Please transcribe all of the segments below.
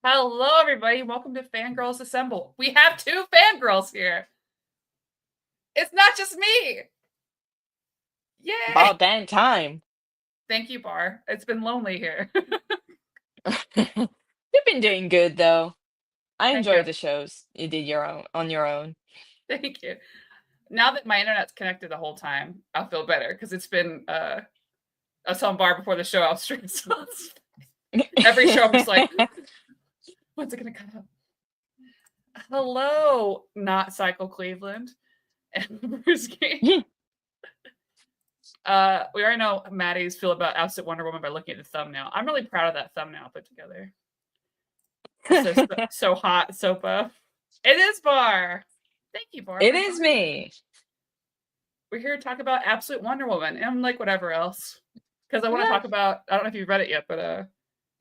Hello, everybody. Welcome to Fangirlz Assemble. We have two fangirls here. It's not just me. Yay! About damn time. Thank you, Bar. It's been lonely here. You've been doing good though. I Thank you. enjoyed the shows you did your own on your own. Thank you. Now that my internet's connected the whole time, I'll feel better because it's been I was telling Bar before the show I was stressed. Every show I'm just like, when's it gonna come up? Hello, not Cycle Cleveland and Bruce King. We already know Maddie's feel about Ousted Wonder Woman by looking at the thumbnail. I'm really proud of that thumbnail put together. So hot, so buff. It is Bar. Thank you, Bar. It is me. We're here to talk about Absolute Wonder Woman and like whatever else. Because I want to talk about, I don't know if you've read it yet, but a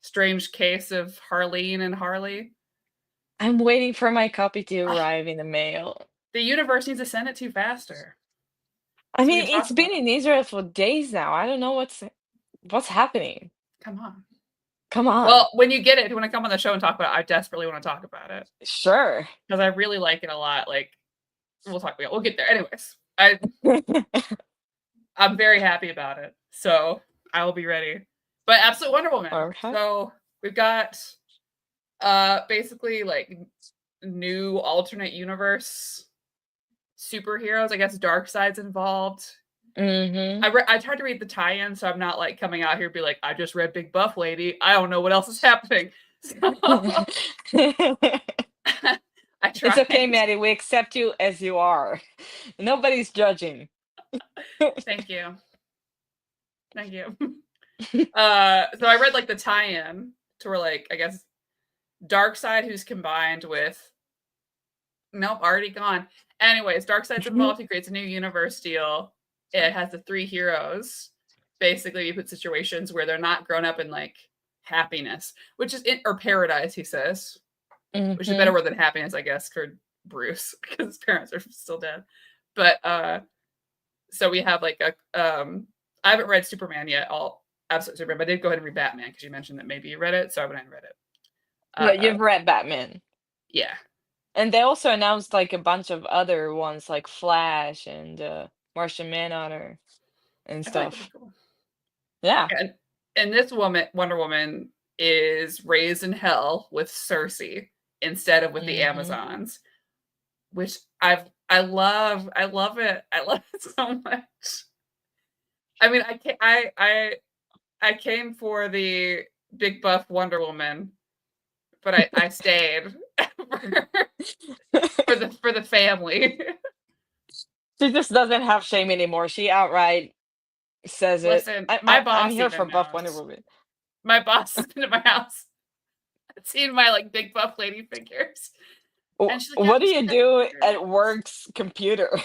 strange case of Harleen and Harley. I'm waiting for my copy to arrive in the mail. The universe needs to send it to you faster. I mean, it's been in Israel for days now. I don't know what's happening. Come on. Come on. Well, when you get it, if you want to come on the show and talk about it, I desperately want to talk about it. Sure. Because I really like it a lot. Like, we'll talk about it. We'll get there. Anyways, I'm very happy about it. So I will be ready. But Absolute Wonder Woman. Okay. So we've got basically like new alternate universe superheroes. I guess Darkseid's involved. I tried to read the tie-in, so I'm not like coming out here and be like, I just read Big Buff Lady. I don't know what else is happening. So, I tried. It's okay, Maddie. We accept you as you are. Nobody's judging. Thank you. Thank you. So I read like the tie-in to where like I guess Darkseid, who's combined with nope, already gone. Anyways, Darkseid's involved. He creates a new universe deal. It has the three heroes. Basically, you put situations where they're not grown up in like happiness, which is or paradise, he says, which is a better word than happiness, I guess, for Bruce because his parents are still dead. But so we have like a I haven't read Superman yet. All Absolute Superman, but I did go ahead and read Batman because you mentioned that maybe you read it, so I went and read it. Yeah, you've read Batman. Yeah. And they also announced like a bunch of other ones like Flash and Martian Manhunter and stuff. Cool. Yeah. And this Wonder Woman, is raised in hell with Cersei instead of with the Amazons, which I love it. I love it so much. I mean, I came for the big buff Wonder Woman, but I stayed for the family. She just doesn't have shame anymore. She outright says it. Listen, my boss I'm here for knows. buff Wonder Woman. My boss has been to my house, seen my like big buff lady figures. And like, what do you do at work's computer?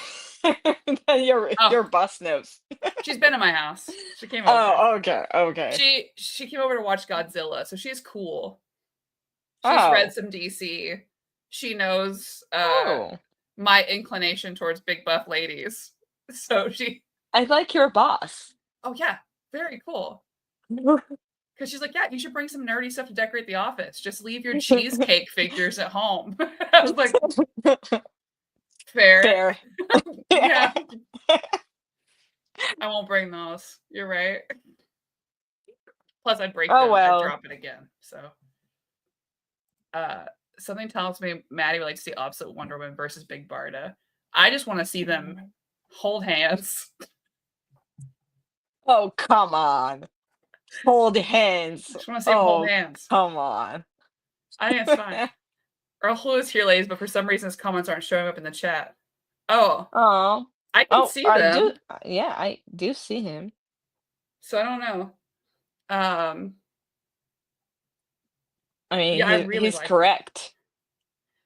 Your boss knows. She's been in my house. She came over. Oh, okay. She came over to watch Godzilla, so she's cool. She's read some DC. She knows my inclination towards big buff ladies. So I like your boss. Oh yeah, very cool. Because she's like, yeah, you should bring some nerdy stuff to decorate the office. Just leave your cheesecake figures at home. I was like, fair. Yeah. I won't bring those. You're right. Plus, I'd break them. I'd drop it again. So, something tells me Maddie would like to see Absolute Wonder Woman versus Big Barda. I just want to see them hold hands. Oh, come on. Hold hands. I just want to see them hold hands. Come on. I think it's fine. Earl Hulu is here, ladies, but for some reason his comments aren't showing up in the chat. Oh. I can see them. I do see him. So I don't know. I mean, he's correct.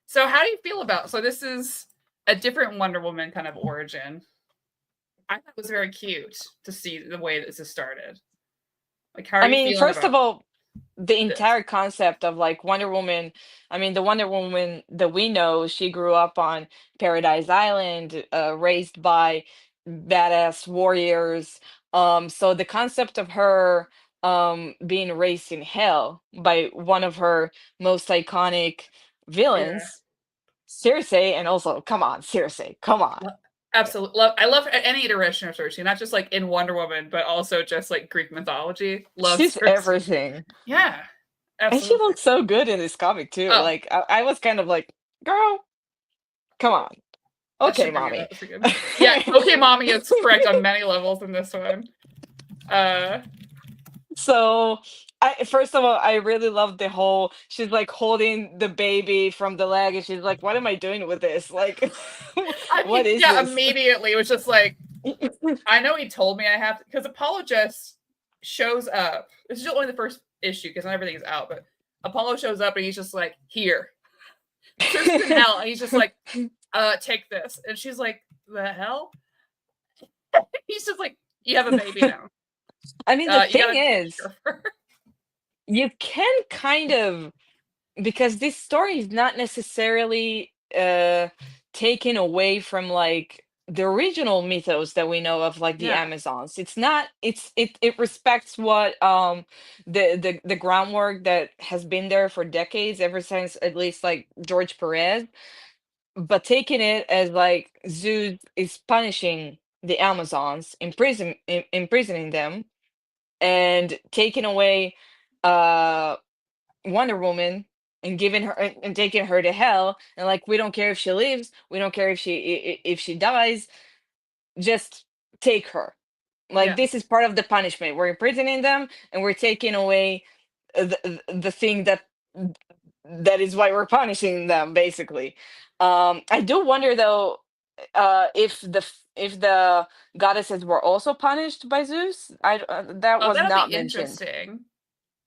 So how do you feel about? So this is a different Wonder Woman kind of origin. I thought it was very cute to see the way this has started. Like, how are you feeling first of all, the entire concept of like Wonder Woman, the Wonder Woman that we know, she grew up on Paradise Island, raised by badass warriors. So the concept of her being raised in hell by one of her most iconic Yeah. villains, Cersei, and also, come on, Cersei, come on. Absolutely. I love any iteration of Cersei, not just like in Wonder Woman, but also just like Greek mythology. Love She's Cersei. everything. Yeah, And she absolutely. looks so good in this comic too. Oh, Like I was kind of like, girl, come on. that Okay, should be good. mommy. That's good. Yeah, okay, mommy is correct on many levels in this one. Uh, So, I first of all, I really love the whole she's like holding the baby from the leg and she's like, "What am I doing with this? Like, I what mean, is yeah, this?" immediately it was just like, I know he told me I have to, because Apollo just shows up. This is only the first issue because not everything is out, but Apollo shows up and he's just like, here. Cersei's in hell, and he's just like, take this. And she's like, the hell? He's just like, you have a baby now. I mean, the You thing gotta take is, care of her. you can kind of because this story is not necessarily taken away from like the original mythos that we know of like the Yeah, Amazons. It's not it respects what the groundwork that has been there for decades, ever since at least like George Perez, but taking it as like Zeus is punishing the Amazons, imprisoning them, and taking away uh Wonder Woman and giving her and taking her to hell, and like, we don't care if she lives, we don't care if if she dies, just take her. Like, yeah, this is part of the punishment. We're imprisoning them and we're taking away the thing that is why we're punishing them, basically. I do wonder though, if if the goddesses were also punished by Zeus. That oh, was that'll be not mentioned interesting.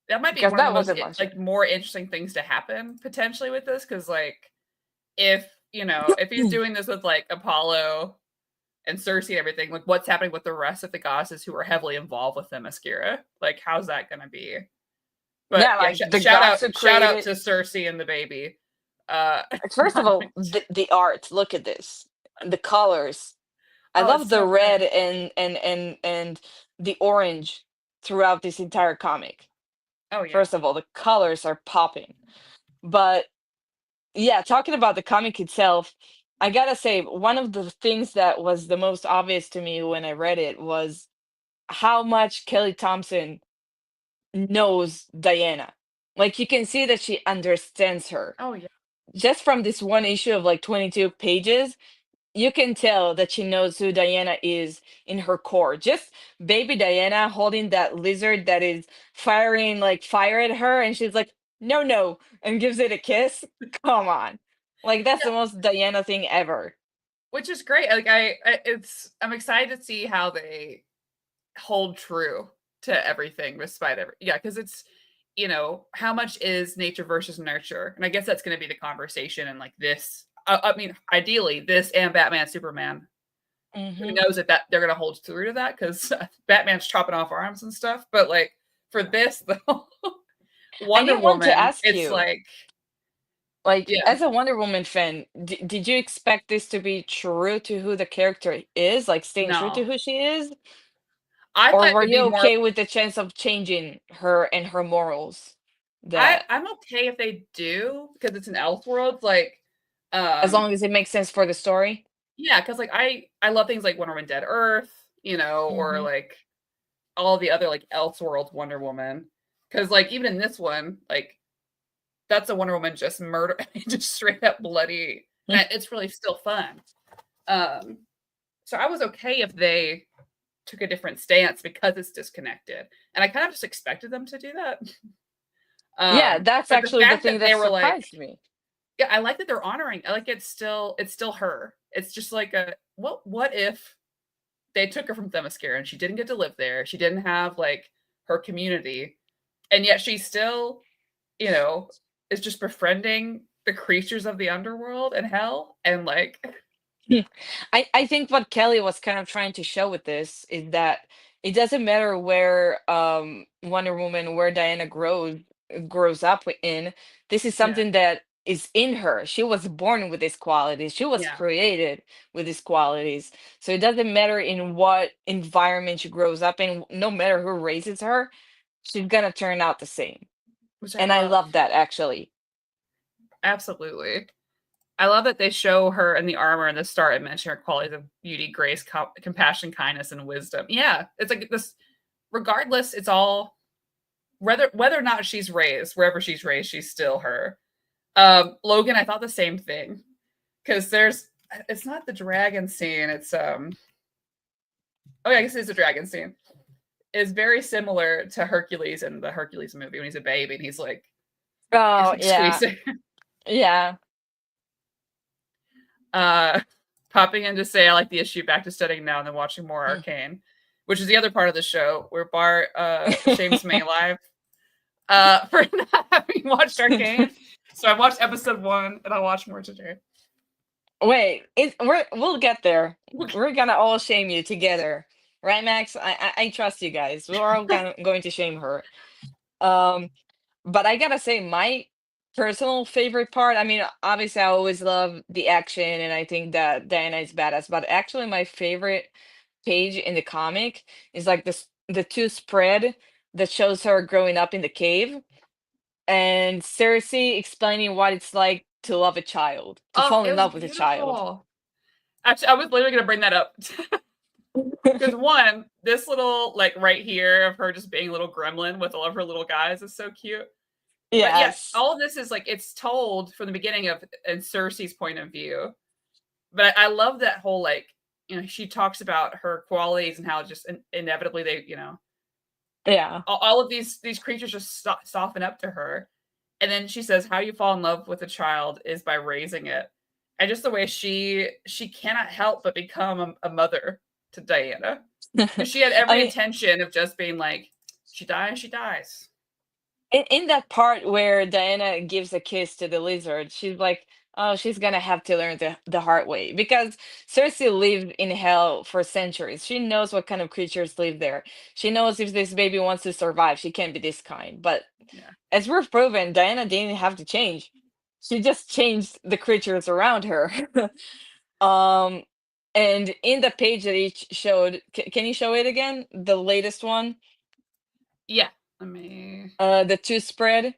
That might be because one of the that most wasn't mentioned. like more interesting things to happen potentially with this, because like if if he's doing this with like Apollo and Cersei and everything, like what's happening with the rest of the goddesses who are heavily involved with Themyscira? Like, how's that going to be? But Yeah, yeah, like the shout gods out, who shout out created. to Cersei and the baby. Uh, First of all, the art. Look at this, the colors. I oh, love it's the so red good. and the orange throughout this entire comic. Oh yeah, First of all, the colors are popping. But yeah, talking about the comic itself, I gotta say one of the things that was the most obvious to me when I read it was how much Kelly Thompson knows Diana. Like, you can see that she understands her oh yeah, just from this one issue of like 22 pages. You can tell that she knows who Diana is in her core. Just baby Diana holding that lizard that is firing like fire at her, and she's like, "No, no," and gives it a kiss. Come on. Like, that's yeah. the most Diana thing ever. Which is great. Like I'm excited to see how they hold true to everything despite every yeah, because it's how much is nature versus nurture, and I guess that's going to be the conversation. And like this, I mean, ideally, this and Batman Superman. Who Hmm. knows if that they're going to hold true to that because Batman's chopping off arms and stuff. But like for this though, I Wonder didn't want to Woman, ask it's you, like like, yeah, as a Wonder Woman fan, did you expect this to be true to who the character is, like staying true to no. who she is? I Or thought it were would you be more. okay with the chance of changing her and her morals? That I'm okay if they do because it's an Elseworlds. Like, as um, long as it makes sense for the story? yeah, because like I love things like Wonder Woman Dead Earth, or Mhm. like all the other like Elseworlds Wonder Woman. Because like even in this one, like that's a Wonder Woman just murder, just straight up bloody, and it's really still fun. Um, so I was okay if they took a different stance because it's disconnected, and I kind of just expected them to do that. Yeah, that's But the actually the fact thing that that they were like, surprised me. yeah, I like that they're honoring. I like it's still her. It's just like a what if they took her from Themyscira and she didn't get to live there. She didn't have like her community, and yet she still, you know, is just befriending the creatures of the underworld and hell, and like, Hmm. I think what Kelly was kind of trying to show with this is that it doesn't matter where Wonder Woman, where Diana grows up in. This is yeah, something that is in her. She was born with these qualities. She was yeah, created with these qualities. So it doesn't matter in what environment she grows up in, no matter who raises her. she's gonna turn out the same. which I And I love. love that actually. Absolutely. I love that they show her in the armor in the start and mention her qualities of beauty, grace, compassion, kindness, and wisdom. Yeah, it's like this. Regardless, it's all whether or not she's raised, wherever she's raised, she's still her. Logan, I thought the same thing because it's not the dragon scene. It's oh yeah, I guess it's a dragon scene. It's very similar to Hercules in the Hercules movie when he's a baby and he's like Oh yeah, squeezing. yeah. uh Popping in to say I like the issue back to studying now and then watching more Mm. Arcane, which is the other part of the show where Bart shames me live for not having watched Arcane. So I watched episode 1 and I'll watch more today. Wait, we'll get there. We're gonna all shame you together, right, Max? I trust you guys. We're all going to shame her. Um, but I gotta say, my personal favorite part. I mean, obviously, I always love the action, and I think that Diana is badass. But actually, my favorite page in the comic is like this the two spread that shows her growing up in the cave and Cersei explaining what it's like to love a child, to Oh, fall it in was love with a child. beautiful. Actually, I was literally gonna bring that up. Because one, this little like right here of her just being a little gremlin with all of her little guys is so cute. But yeah, Yes. all of this is like it's told from the beginning of in Cersei's point of view. But I love that whole like she talks about her qualities and how just inevitably they Yeah. all of these creatures just soften up to her, and then she says how you fall in love with a child is by raising it, and just the way she cannot help but become a mother to Diana because she had I every mean, intention of just being like she dies. in that part where Diana gives a kiss to the lizard, she's like, oh, she's gonna have to learn the hard way because Cersei lived in hell for centuries. She knows what kind of creatures live there. She knows if this baby wants to survive, she can't be this kind. But Yeah, as we've proven, Diana didn't have to change. She just changed the creatures around her. um, and in the page that he showed, can you show it again? The latest one, yeah. Let me. the two spread.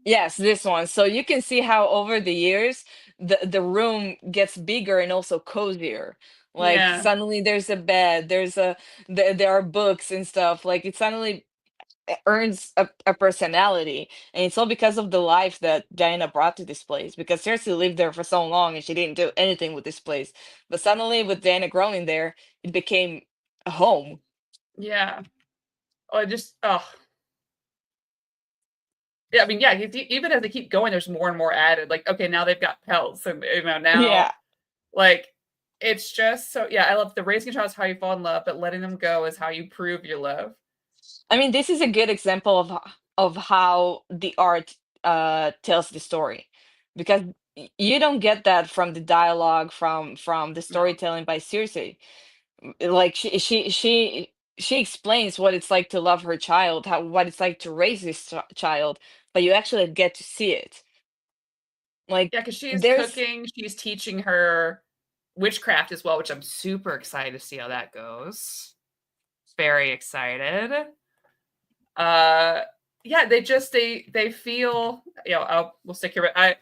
Yes, this one. So you can see how over the years the room gets bigger and also cozier. Like Yeah, suddenly there's a bed, there are books and stuff. Like it suddenly earns a personality, and it's all because of the life that Diana brought to this place. Because Cersei lived there for so long and she didn't do anything with this place, but suddenly with Diana growing there, it became a home. yeah. Oh, yeah. I mean, yeah. Even as they keep going, there's more and more added. Like, okay, now they've got pelts, and now Yeah. like it's just so yeah. I love the raising a child is how you fall in love, but letting them go is how you prove your love. I mean, this is a good example of how the art tells the story, because you don't get that from the dialogue from the No, storytelling by Circe. Like she explains what it's like to love her child, how what it's like to raise this child, but you actually get to see it. Like yeah, because she's there's cooking, she's teaching her witchcraft as well, which I'm super excited to see how that goes. Very excited. Uh, yeah, they feel we'll stick here, but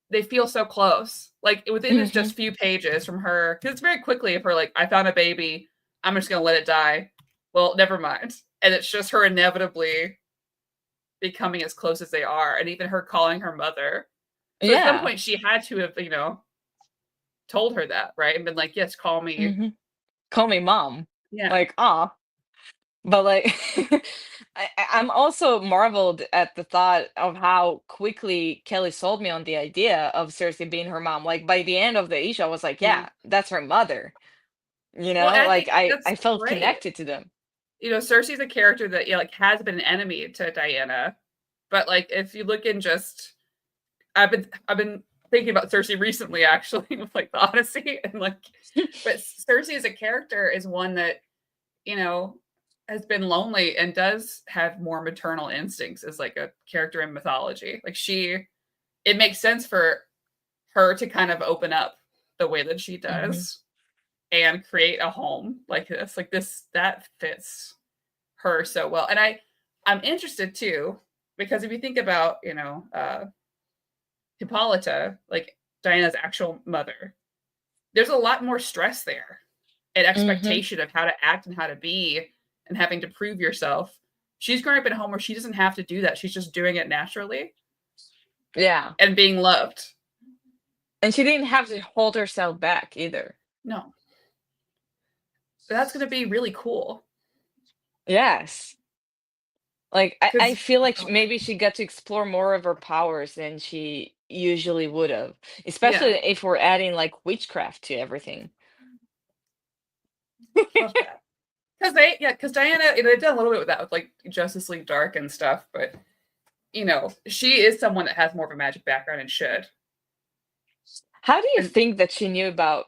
they feel so close. Like within this Mhm. just few pages from her, because it's very quickly of her like, I found a baby, I'm just gonna let it die. Well, never mind. And it's just her inevitably becoming as close as they are, and even her calling her mother. So at some Yeah. point she had to have, told her that, right? And been like, yes, call me. Hmm. Call me mom. Yeah. Like, ah. But like, I'm also marveled at the thought of how quickly Kelly sold me on the idea of Cersei being her mom. Like by the end of the issue, I was like, Yeah. yeah, that's her mother. You Well, know, and I like think I that's felt great. connected to them. Cersei's a character that like has been an enemy to Diana. But like if you look in just I've been thinking about Cersei recently actually with like the Odyssey and like but Cersei as a character is one that, you know, has been lonely and does have more maternal instincts as like a character in mythology. Like it makes sense for her to kind of open up the way that she Hmm. does and create a home like this. Like this that fits her so well. And I'm interested too, because if you think about, Hippolyta, like Diana's actual mother, there's a lot more stress there and Hmm. expectation of how to act and how to be and having to prove yourself. She's growing up in a home where she doesn't have to do that. She's just doing it naturally Yeah. and being loved. And she didn't have to hold herself back either. No, that's going to be really cool. Yes. Like I Because, feel like maybe she got to explore more of her powers than she usually would have, especially yeah, if we're adding like witchcraft to everything. love that. Because Diana, they've done a little bit with that with like Justice League Dark and stuff, but she is someone that has more of a magic background and should. How do you And think that she knew about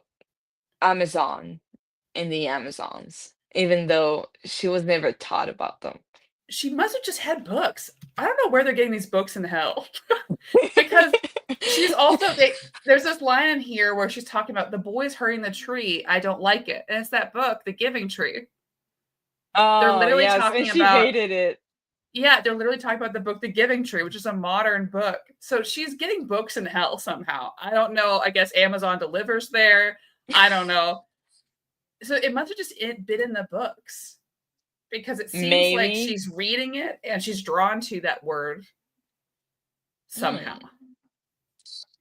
Amazon in the Amazons, even though she was never taught about them? she must have just had books. I don't know where they're getting these books in hell. Because she's also there's this line in here where she's talking about the boys hurting the tree. I don't like it. And it's that book, The Giving Tree. They're Oh, literally yes, and talking she about hated it. they're literally talking about the book The Giving Tree, which is a modern book. So she's getting books in hell somehow. I don't know. I guess Amazon delivers there. I don't know. So it must have just been in the books because it seems like Maybe. she's reading it and she's drawn to that word somehow. Hmm.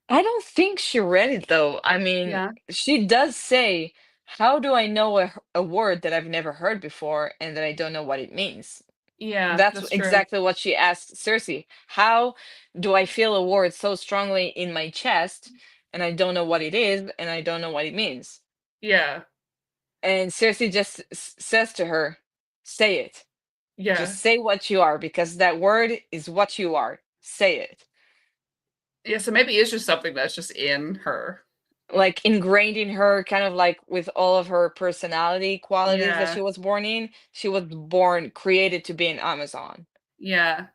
I don't think she read it though. I mean, Yeah. she does say, "How do I know a word that I've never heard before and that I don't know what it means?" Yeah, That's that's true. exactly what she asked Cersei. How do I feel a word so strongly in my chest and I don't know what it is and I don't know what it means? Yeah. And Cersei just says to her, "Say it. Yeah. Just say what you are because that word is what you are. Say it." Yeah, so maybe it's just something that's just in her. Like ingrained in her, kind of like with all of her personality qualities that Yeah. she was born in. She was born, created to be an Amazon. Yeah.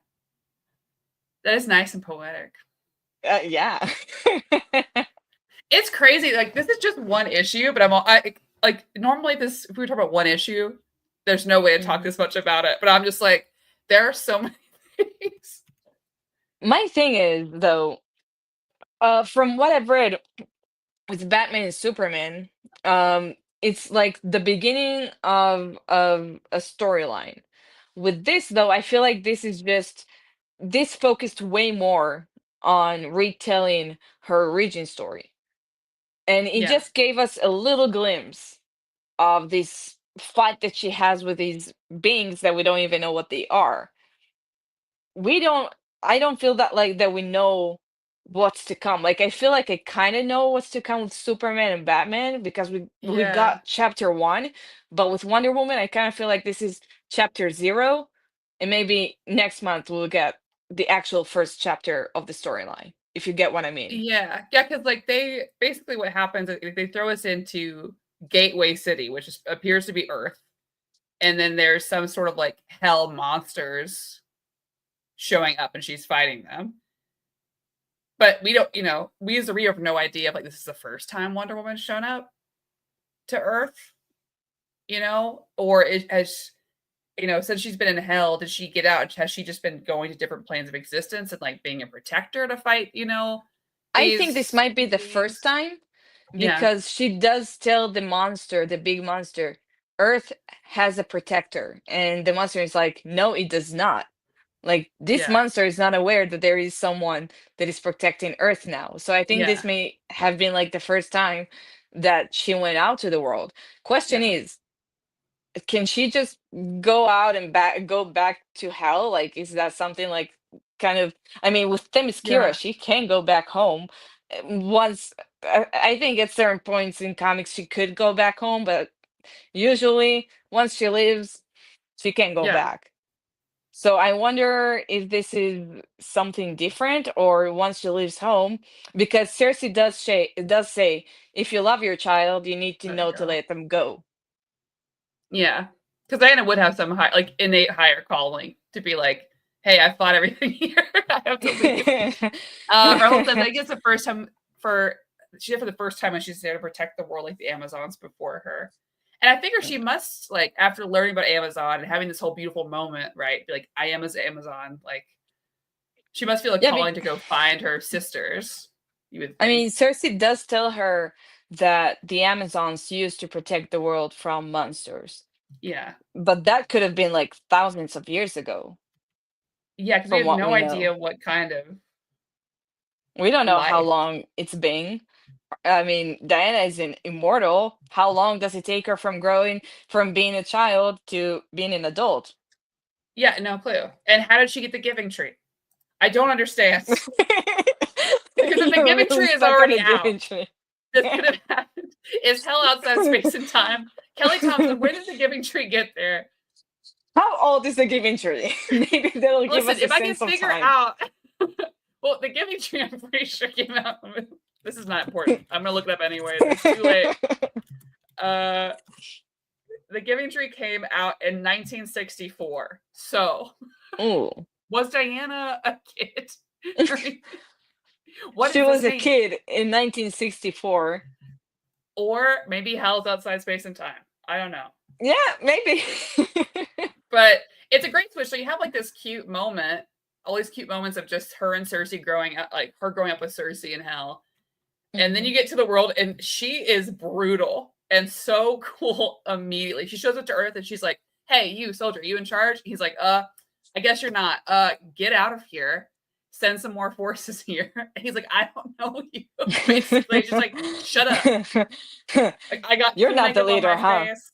That is nice and poetic. Yeah. It's crazy. Like this is just one issue, but like normally this if we talk about one issue, there's no way to talk Mhm. this much about it. But I'm just like, there are so many things. My thing is, though, from what I've read with Batman and Superman, it's like the beginning of a storyline. With this, though, I feel like this focused way more on retelling her origin story. And it Yeah. just gave us a little glimpse of this fight that she has with these beings that we don't even know what they are. We don't I don't feel that like that we know what's to come. Like I feel like I kind of know what's to come with Superman and Batman because we got Yeah. chapter 1, but with Wonder Woman I kind of feel like this is chapter 0 and maybe next month we'll get the actual first chapter of the storyline. If you get what I mean. Yeah. Yeah, because like they basically what happens is they throw us into Gateway City, which appears to be Earth. And then there's some sort of like hell monsters showing up and she's fighting them. But we don't, we as the reader have no idea if like this is the first time Wonder Woman's shown up to Earth, or has since she's been in hell, did she get out? Has she just been going to different planes of existence and like being a protector to fight, I think this these might be the beings? first time Yeah, because she does tell the monster, the big monster, Earth has a protector. And the monster is like, no, it does not. Like, this yeah, monster is not aware that there is someone that is protecting Earth now. So I think this yeah, may have been like the first time that she went out to the world. Question yeah, is, can she just go back to hell? Like, is that something like kind of, I mean, with Themyscira, yeah, she can go back home. Once I think at certain points in comics she could go back home, but usually once she leaves, she can't go yeah. back. So I wonder if this is something different or once she leaves home, because Cersei does say if you love your child, you need to Let it know to go. let them go. Yeah, because Diana would have some like innate higher calling to be like, "Hey, I fought everything here. I have to leave." Or else I think it's the first time for she's there for the first time and she's there to protect the world like the Amazons before her. And I figure she must, like, after learning about Amazon and having this whole beautiful moment, right? Be like, I am as Amazon. Like, she must feel a Yeah, calling to go find her sisters, you would I think. mean, Cersei does tell her that the Amazons used to protect the world from monsters, Yeah. but that could have been like thousands of years ago, Yeah, because we from have what no we know. idea what kind of We don't know how life. long it's been. I mean, Diana is immortal. How long does it take her from growing from being a child to being an adult? Yeah, no clue. And how did she get the giving tree? I don't understand. Because if the You're giving really tree is stuck on already the out, giving tree. this could have happened. Is hell outside space and time? Kelly Thompson, when did the giving tree get there? How old is the giving tree? Maybe that'll give Listen, us a if I can sense of figure time. out, well, the giving tree, I'm pretty sure came out. This is not important. I'm gonna look it up anyways. It's too late. Uh, the Giving Tree came out in 1964. So, Ooh. was Diana a kid? What She does this was a mean? kid in 1964. Or maybe hell's outside space and time. I don't know. Yeah, maybe. But it's a great switch. So you have like this cute moment, all these cute moments of just her and Cersei growing up, like her growing up with Cersei in hell. And then Mhm. you get to the world, and she is brutal and so cool immediately. She shows up to Earth and she's like, "Hey, you soldier, you in charge?" He's like, I guess you're not. Get out of here. Send some more forces here." And he's like, "I don't know you." Basically, just like, shut up. Like, I got You're cool not the makeup on leader, my huh? face.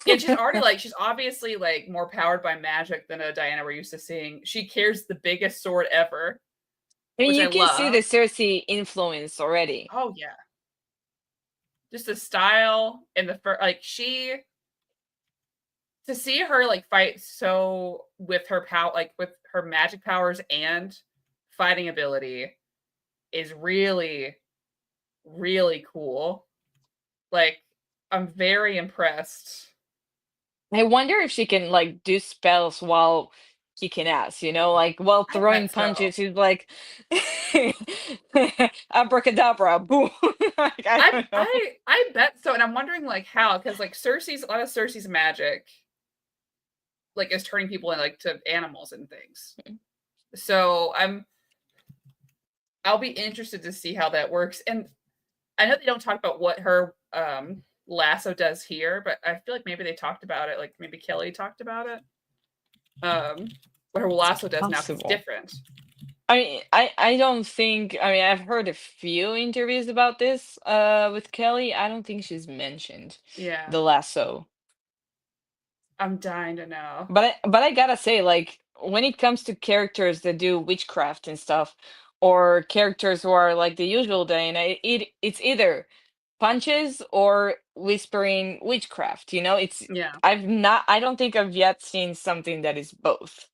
And she's already like, she's obviously like more powered by magic than a Diana we're used to seeing. She carries the biggest sword ever, I mean, which I you can see the love. Cersei influence already. Oh yeah. Just the style and the like she to see her like fight so with her power, like with her magic powers and fighting ability is really, really cool. Like, I'm very impressed. I wonder if she can like do spells while kicking ass, like while I throwing bet so. punches. She's like abracadabra, boom. Like, I I don't know. I bet so, and I'm wondering like how, because like Cersei's a lot of Cersei's magic like is turning people in like to animals and things. So I'll be interested to see how that works. And I know they don't talk about what her lasso does here, but I feel like maybe they talked about it. Like maybe Kelly talked about it. What her lasso does now because it's Possible. different. I mean, I don't think. I mean, I've heard a few interviews about this with Kelly. I don't think she's mentioned Yeah, the lasso. I'm dying to know. But I gotta say, like, when it comes to characters that do witchcraft and stuff, or characters who are like the usual Dana, it's either punches or whispering witchcraft. Yeah, I don't think I've yet seen something that is both.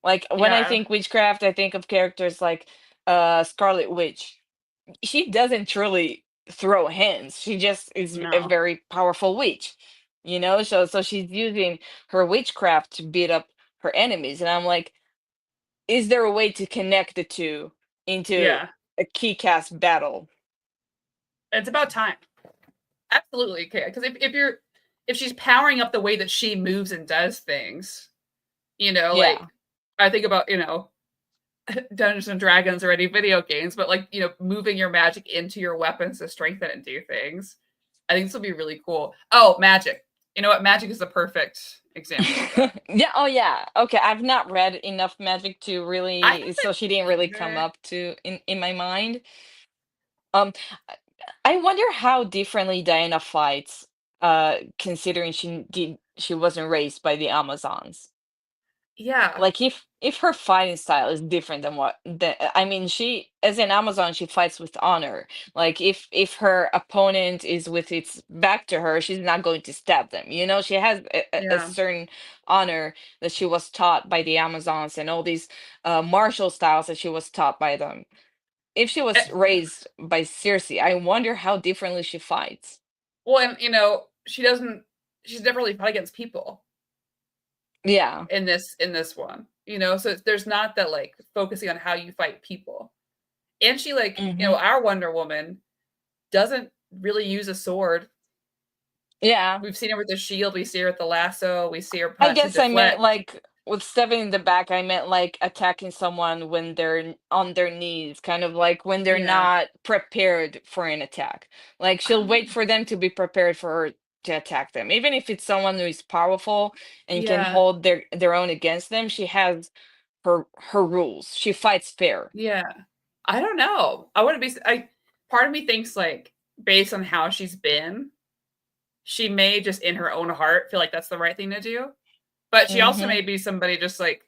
Like when I yeah, think witchcraft, I think of characters like Scarlet Witch. She doesn't truly throw hands. She just is a no, very powerful witch. So she's using her witchcraft to beat up her enemies. And I'm like, is there a way to connect the two into yeah. a key cast battle? It's about time. Absolutely, okay. Because if she's powering up the way that she moves and does things, like Yeah. I think about Dungeons and Dragons already video games, but like moving your magic into your weapons to strengthen and do things. I think this will be really cool. Oh, magic. You know what? Magic is the perfect example of that. Yeah, oh yeah. Okay, I've not read enough magic to I really, so haven't she didn't really come either. up to in my mind. Um I wonder how differently Diana fights, considering she wasn't raised by the Amazons. Yeah, Like if her fighting style is different than I mean, she as an Amazon, she fights with honor. Like if her opponent is with its back to her, she's not going to stab them. She has a yeah. certain honor that she was taught by the Amazons and all these martial styles that she was taught by them. If she Eh, was raised by Cersei, I wonder how differently she fights. well, and she doesn't. She's never really fought against people Yeah. in this one. So there's not that like focusing on how you fight people. And she like Hmm. our Wonder Woman doesn't really use a sword Yeah. We've seen her with the shield, we see her with the lasso, we see her I punch and guess I meant deflect. like with stabbing in the back, I meant like attacking someone when they're on their knees, kind of like when they're Yeah. not prepared for an attack. Like she'll wait Oh, for them to be prepared for her to attack them. Even if it's someone who is powerful and can yeah, hold their own against them, she has her rules. She fights fair. yeah. I don't know. I wouldn't be I part of me thinks, like, based on how she's been, she may just in her own heart feel like that's the right thing to do, but she also Hmm. may be somebody just like,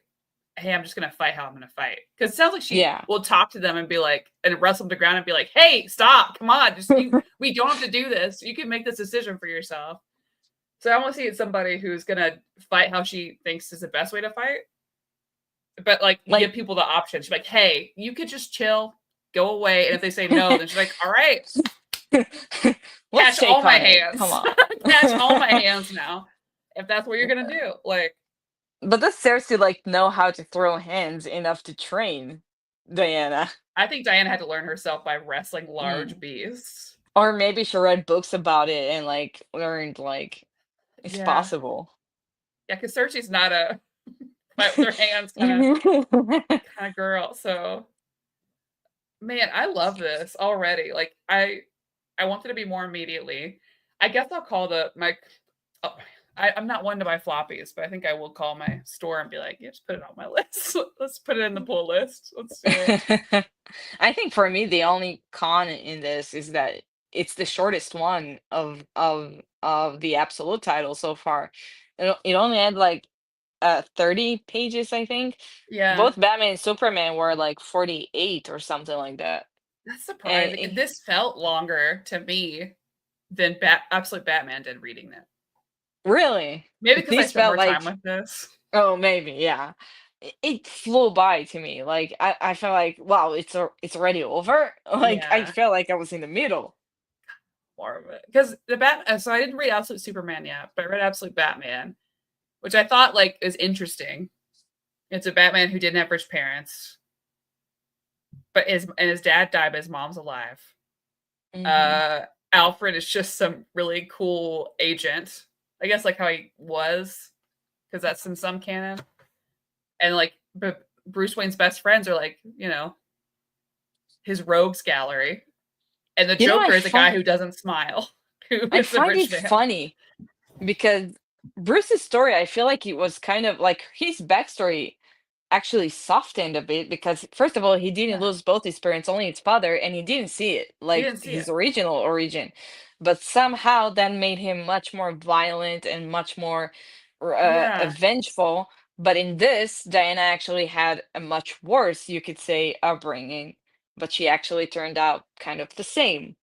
"Hey, I'm just gonna fight how I'm gonna fight." Because it sounds like she Yeah. will talk to them and be like and wrestle them to the ground and be like, "Hey, stop, come on, just you we don't have to do this. You can make this decision for yourself." So I wanna see it somebody who's gonna fight how she thinks is the best way to fight, but, like, give Like people the option. She's like, "Hey, you could just chill, go away," and if they say no, then she's like, "Alright, let's catch all take my on it. Come hands. on. Catch all my hands now, if that's what you're gonna do." Like, But does Cersei like know how to throw hands enough to train Diana? I think Diana had to learn herself by wrestling large Mm. beasts. Or maybe she read books about it and like learned like it's Yeah. possible. Yeah, because Cersei's not a fight with her hands kinda girl, so man, I love this already. Like, I want there to be more immediately. I guess I'll call oh, I'm not one to buy floppies, but I think I will call my store and be like, "Yeah, just put it on my list. Let's put it in the pull list. Let's do it." I think for me the only con in this is that it's the shortest one of the absolute title so far. It only had like 30 pages, I think. Yeah, Both Batman and Superman were like 48 or something like that. that's And surprising. This felt longer to me than Absolute Batman did reading it. really, Maybe because I this spent felt more time like, with this. oh, maybe, yeah. It flew by to me. Like I felt like, wow, it's already over. Like I Yeah, felt like I was in the middle. more of it because the Batman. So I didn't read Absolute Superman yet, but I read Absolute Batman, which I thought like is interesting. It's a Batman who didn't have rich parents, but his dad died, but his mom's alive. Hmm. Uh, Alfred is just some really cool agent. I guess like how he was, because that's in some canon. And like, but Bruce Wayne's best friends are like, his rogues gallery, and the You know, Joker is a guy who doesn't smile, who I is a find rich it man. funny because Bruce's story, I feel like it was kind of like his backstory actually softened a bit because first of all, he didn't Yeah, lose both his parents, only his father, and he didn't see it he like didn't see his it. original origin. But somehow that made him much more violent and much more Yeah, vengeful. But in this, Diana actually had a much worse, you could say, upbringing, but she actually turned out kind of the same.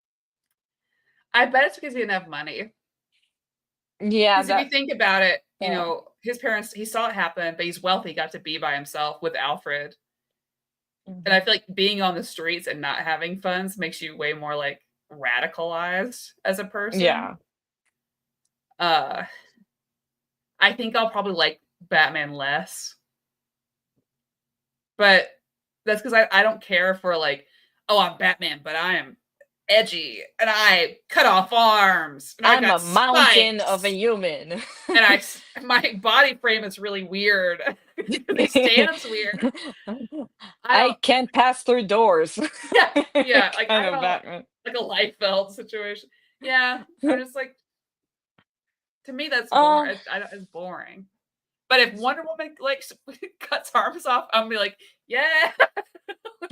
I bet it's because he didn't have money. Yeah, Because if you that. think about it, Yeah. his parents, he saw it happen, but he's wealthy, got to be by himself with Alfred. And Mhm. I feel like being on the streets and not having funds makes you way more like radicalized as a person. Yeah. Uh, I think I'll probably like Batman less, but that's because I don't care for like, oh, I'm Batman, but I am edgy and I cut off arms and I've I'm got a mountain of a spikes human. and my body frame is really weird because he stands weird. I I don't, can't pass through doors. yeah, yeah, like Kind I of don't Batman. like a life belt situation. Yeah, I'm just like to me that's Uh, boring. It's boring. But if Wonder Woman like cuts arms off, I'm be like, yeah,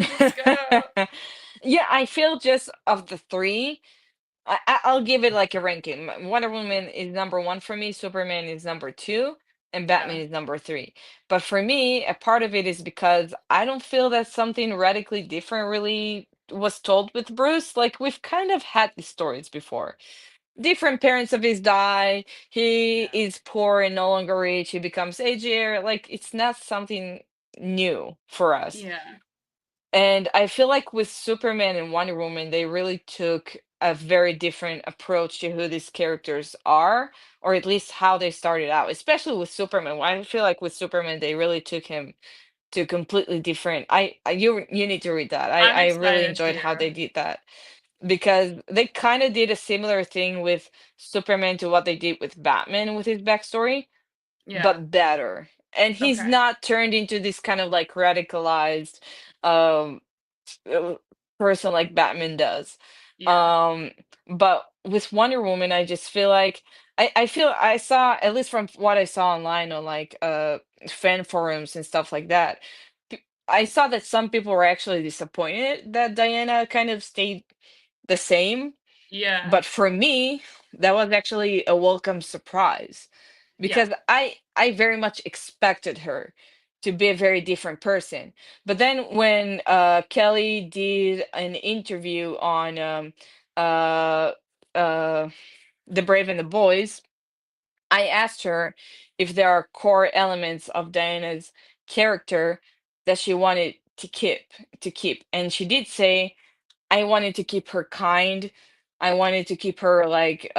let's go. yeah, I feel just of the three, I'll give it like a ranking. Wonder Woman is number one for me, Superman is number two, and Batman Yeah, is number three. But for me, a part of it is because I don't feel that something radically different really was told with Bruce. Like we've kind of had these stories before. Different parents of his die, he yeah, is poor and no longer rich, he becomes agear. Like it's not something new for us. yeah, And I feel like with Superman and Wonder Woman, they really took a very different approach to who these characters are, or at least how they started out, especially with Superman. I feel like with Superman, they really took him to completely different. You need to read that. I'm I really excited enjoyed how they to. did that. because they kind of did a similar thing with Superman to what they did with Batman with his backstory, Yeah. but better. And he's Okay. not turned into this kind of like radicalized um uh, person like Batman does. Yeah. Um, but with Wonder Woman, I just feel like I feel I saw, at least from what I saw online on like fan forums and stuff like that. I saw that some people were actually disappointed that Diana kind of stayed the same, Yeah. but for me, that was actually a welcome surprise Yeah. because I very much expected her to be a very different person. But then when Kelly did an interview on uh uh The Brave and the Boys, I asked her if there are core elements of Diana's character that she wanted to keep, and she did say, I wanted to keep her kind. I wanted to keep her like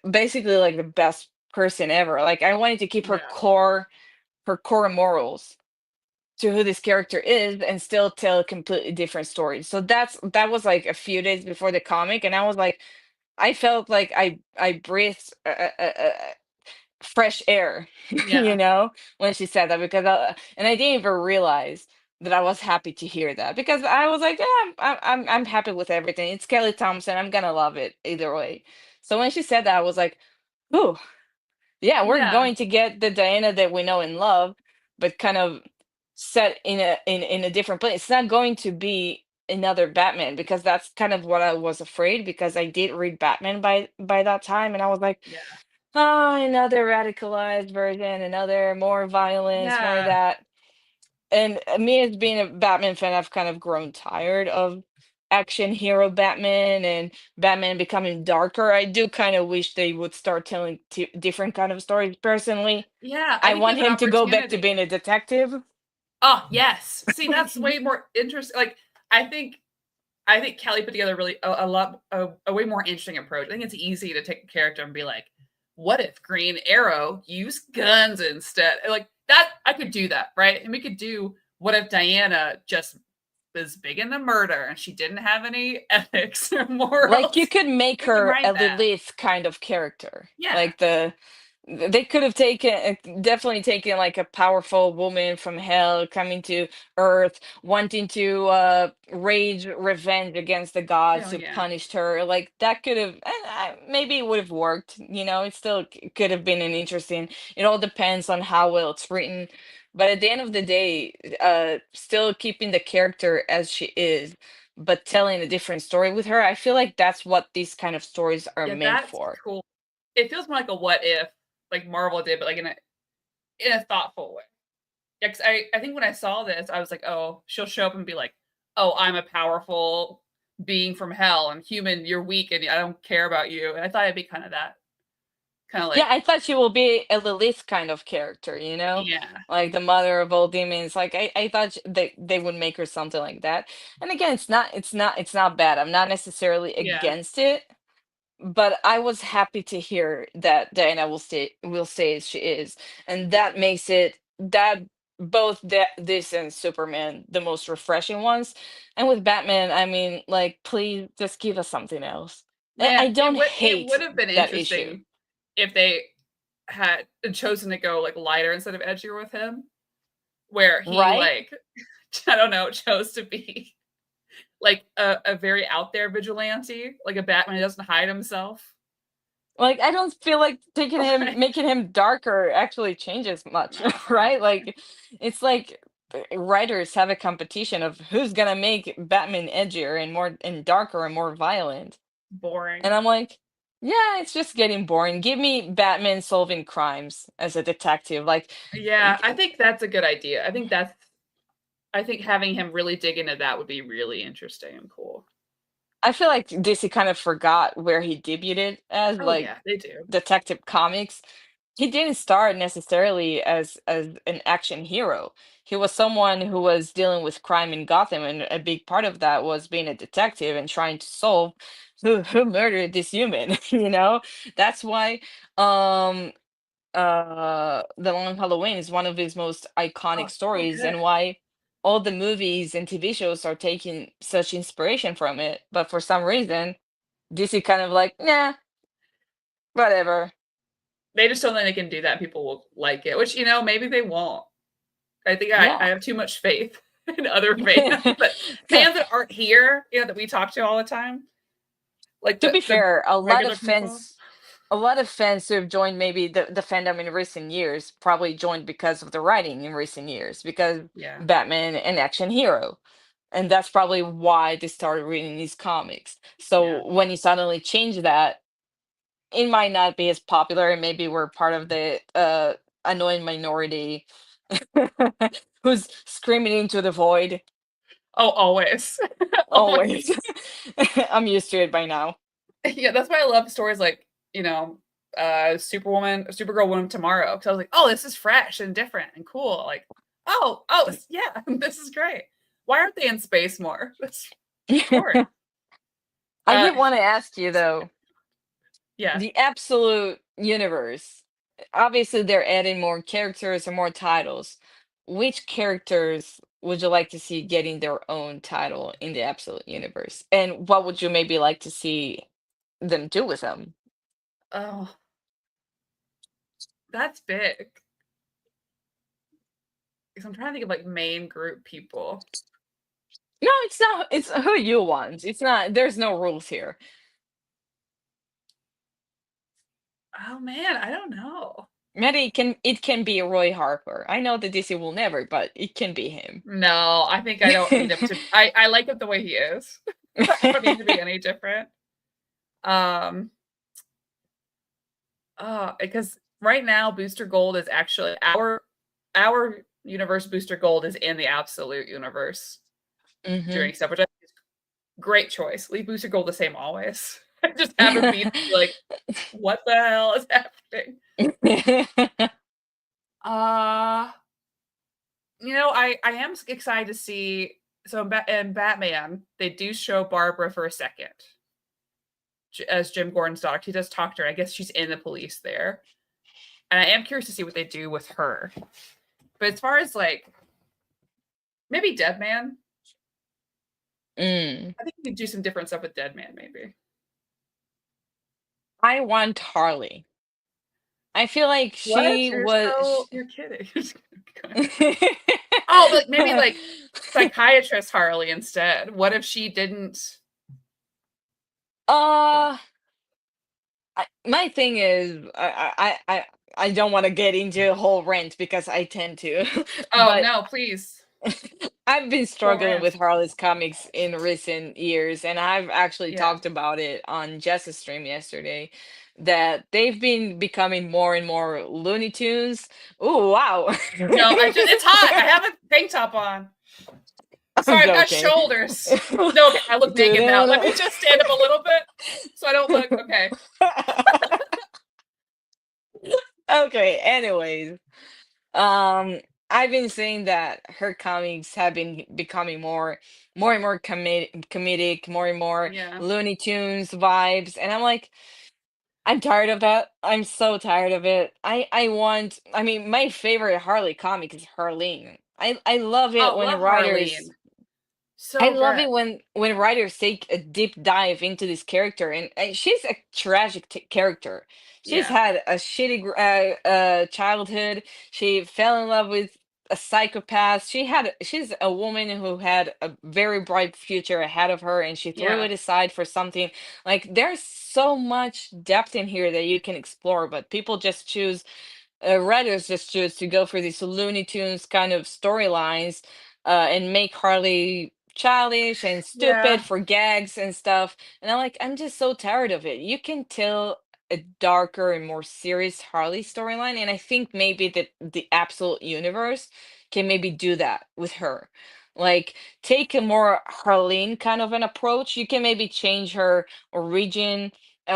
basically like the best person ever. Like I wanted to keep Yeah. her core morals to who this character is and still tell a completely different story. So that was like a few days before the comic, and I was like, I felt like I breathed fresh air, Yeah. when she said that, because and I didn't even realize that I was happy to hear that, because I was like, yeah, I'm happy with everything. It's Kelly Thompson. I'm gonna love it either way. So when she said that, I was like, oh, yeah, we're Yeah. going to get the Diana that we know and love, but kind of set in a different place. It's not going to be another Batman, because that's kind of what I was afraid, because I did read Batman by that time, and I was like, Yeah. oh, another radicalized version, another more violence, more Yeah. that. And me as being a Batman fan, I've kind of grown tired of action hero Batman and Batman becoming darker. I do kind of wish they would start telling different kind of stories. Personally, Yeah. I I think you want have an him to go back to opportunity. being a detective. Oh, yes. See, that's way more interesting. Like, I think I think Kelly put together really a way more interesting approach. I think it's easy to take a character and be like, what if Green Arrow used guns instead? Like that, I could do that, right? And we could do what if Diana just was big into murder and she didn't have any ethics or Like you morals? could make We can her write a that. Lilith kind of character. Yeah. Like they could have taken definitely taken like a powerful woman from hell coming to Earth, wanting to rage revenge against the gods Oh who yeah. punished her. Like that could have, maybe it would have worked. It still could have been an interesting. It all depends on how well it's written. But at the end of the day, still keeping the character as she is, but telling a different story with her. I feel like that's what these kind of stories are Yeah, meant that's for. cool. It feels more like a what if, like Marvel did, but like in a thoughtful way. Yeah, 'cause I think when I saw this, I was like, "Oh, she'll show up and be like, oh, I'm a powerful being from hell, and human, you're weak, and I don't care about you.' And I thought it'd be kind of that, kind of Yeah, like, I thought she will be a Lilith kind of character, yeah, like the mother of all demons. Like I thought they would make her something like that. And again, it's not bad. I'm not necessarily yeah, against it, but I was happy to hear that Diana will stay as she is, and that makes it that both this and Superman the most refreshing ones. And with Batman, I mean, like, please just give us something else. I yeah. It don't would hate have been that issue, interesting if they had chosen to go like lighter instead of edgier with him, where he right? like I don't know chose to be like a very out there vigilante, like a Batman who doesn't hide himself. Like, I don't feel like Right? making him darker actually changes much, No, right? Like, it's like writers have a competition of who's gonna make Batman edgier and more and darker and more violent. And boring. I'm like, yeah, it's just getting boring. Give me Batman solving crimes as a detective. Like, Yeah, I g- think that's a good idea. I think having him really dig into that would be really interesting and cool. I feel like DC kind of forgot where he debuted as, Oh like, yeah, they do. Detective Comics. He didn't start necessarily as an action hero. He was someone who was dealing with crime in Gotham, and a big part of that was being a detective and trying to solve who murdered this human. That's why The Long Halloween is one of his most Oh, iconic so stories, good. and why all the movies and TV shows are taking such inspiration from it, but for some reason, DC kind of like, nah, whatever. They just don't think they can do that. People will like it, which, maybe they won't. I think I Yeah. have too much faith in other fans, but To fans that aren't here, that we talk to all the time, like be the fair, regular people. a lot of fans who have joined maybe the fandom in recent years probably joined because of the writing in recent years, because Yeah, Batman an action hero. And that's probably why they started reading these comics. yeah. So when you suddenly change that, it might not be as popular, and maybe we're part of the annoying minority who's screaming into the void Oh, always, always. always. I'm used to it by now. Yeah, that's why I love stories like Superwoman, Supergirl, Woman of Tomorrow. Because I was like, oh, this is fresh and different and cool. Like, oh, yeah, this is great. Why aren't they in space more? That's boring. I Uh, did want to ask you though, yeah. the absolute universe. Obviously, they're adding more characters and more titles. Which characters would you like to see getting their own title in the absolute universe? And what would you maybe like to see them do with them? Oh, that's big. Because I'm trying to think of like main group people. No, it's not. It's who you want. It's not. There's no rules here. Oh man, I don't know. Maybe it can be Roy Harper. I know that DC will never, but it can be him. No, I think I don't need him to. I like it the way he is. I don't need to be any different. Um, because right now Booster Gold is actually our universe. Booster Gold is in the absolute universe Hmm. doing stuff, which I think is great choice. Leave Booster Gold the same always. Just have him be like, what the hell is happening? Uh, I am excited to see. So in Batman, they do show Barbara for a second as Jim Gordon's daughter. He does talk to her. I guess she's in the police there, and I am curious to see what they do with her. But as far as like maybe Dead Man, Mm. I think we could do some different stuff with Dead Man. Maybe. I want Harley. I feel like What? she was. You're kidding. Oh, but like maybe like psychiatrist Harley instead. What if she didn't? uh my thing is, I don't want to get into a whole rant because I tend to, Oh but no, please I've been don't struggling rant. with Harley's comics in recent years, and I've actually Yeah. talked about it on Jess's stream yesterday. That they've been becoming more and more Looney Tunes. Oh wow! No, it's hot. I have a tank top on. I'm Sorry, I've got joking. shoulders. No, okay, I look naked now. Let me just stand up a little bit so I don't look okay. Okay. Anyways, um, I've been saying that her comics have been becoming more and more comedic, more and more Yeah. Looney Tunes vibes, and I'm like, I'm tired of that. I'm so tired of it. I want. I mean, my favorite Harley comic is Harleen. I love it Oh, when love writers. Harleen. I So love good. it when writers take a deep dive into this character, and she's a tragic character. She's Yeah. had a shitty childhood. She fell in love with a psychopath. She's a woman who had a very bright future ahead of her, and she threw Yeah. it aside for something. Like, there's so much depth in here that you can explore, but people just choose writers just choose to go for these Looney Tunes kind of storylines, and make Harley childish and stupid Yeah. for gags and stuff. And I'm just so tired of it. You can tell a darker and more serious Harley storyline, and I think maybe that the Absolute Universe can maybe do that with her. Like, take a more Harleen kind of an approach. You can maybe change her origin.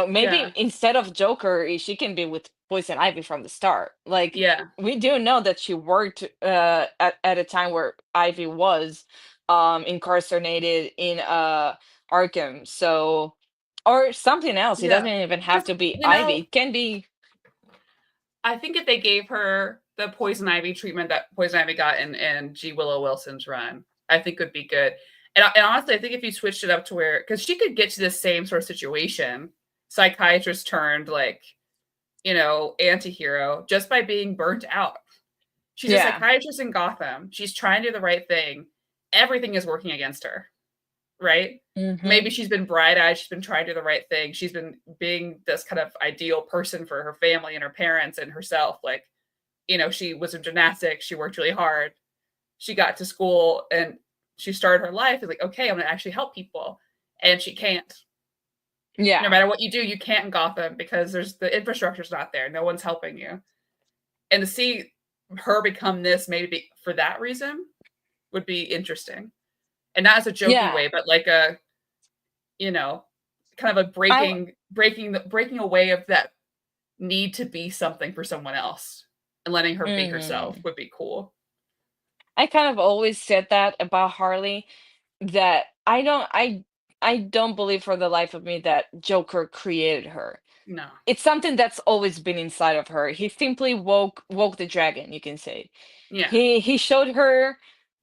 Maybe Yeah. instead of Joker, she can be with Poison Ivy from the start. Like, Yeah. we do know that she worked at a time where Ivy was incarcerated in Arkham. So, or something else. It Yeah. doesn't even have Because to be Ivy. It can be. I think if they gave her the Poison Ivy treatment that Poison Ivy got in G Willow Wilson's run. I think would be good. And honestly, I think if you switched it up to where, because she could get to the same sort of situation, psychiatrist turned like, anti-hero, just by being burnt out. She's a Yeah. psychiatrist in Gotham. She's trying to do the right thing. Everything is working against her, right? Mm-hmm. Maybe she's been bright-eyed. She's been trying to do the right thing. She's been being this kind of ideal person for her family and her parents and herself. Like, she was in gymnastics. She worked really hard. She got to school and she started her life. It's like, okay, I'm going to actually help people. And she can't. No Yeah. matter what you do, you can't in Gotham because the infrastructure's not there. No one's helping you. And to see her become this, maybe for that reason, would be interesting. And not as a jokey Yeah. way, but like a, kind of a I breaking away of that need to be something for someone else and letting her be herself mm, would be cool. I kind of always said that about Harley, that I don't believe for the life of me that Joker created her. No. It's something that's always been inside of her. He simply woke the dragon, you can say. Yeah. He showed her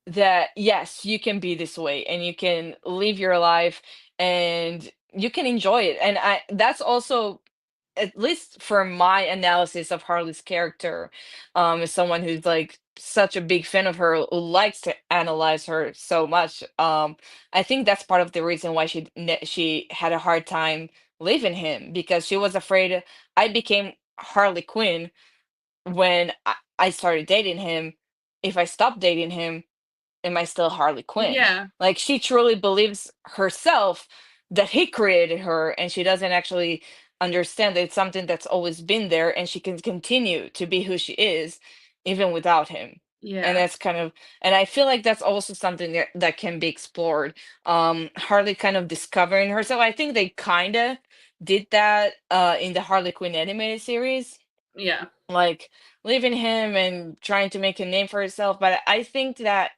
that yes, you can be this way and you can live your life and you can enjoy it. And I that's also, at least for my analysis of Harley's character, as someone who's like such a big fan of her, who likes to analyze her so much, I think that's part of the reason why she had a hard time leaving him, because she was afraid. I became Harley Quinn when I started dating him. If I stopped dating him, am I still Harley Quinn? Yeah. Like, she truly believes herself that he created her, and she doesn't actually understand that it's something that's always been there, and she can continue to be who she is even without him. And Yeah. that's kind of, and I feel like that's also something that can be explored. Harley kind of discovering herself. I think they kind of did that in the Harley Quinn animated series, Yeah. like leaving him and trying to make a name for herself. But I think that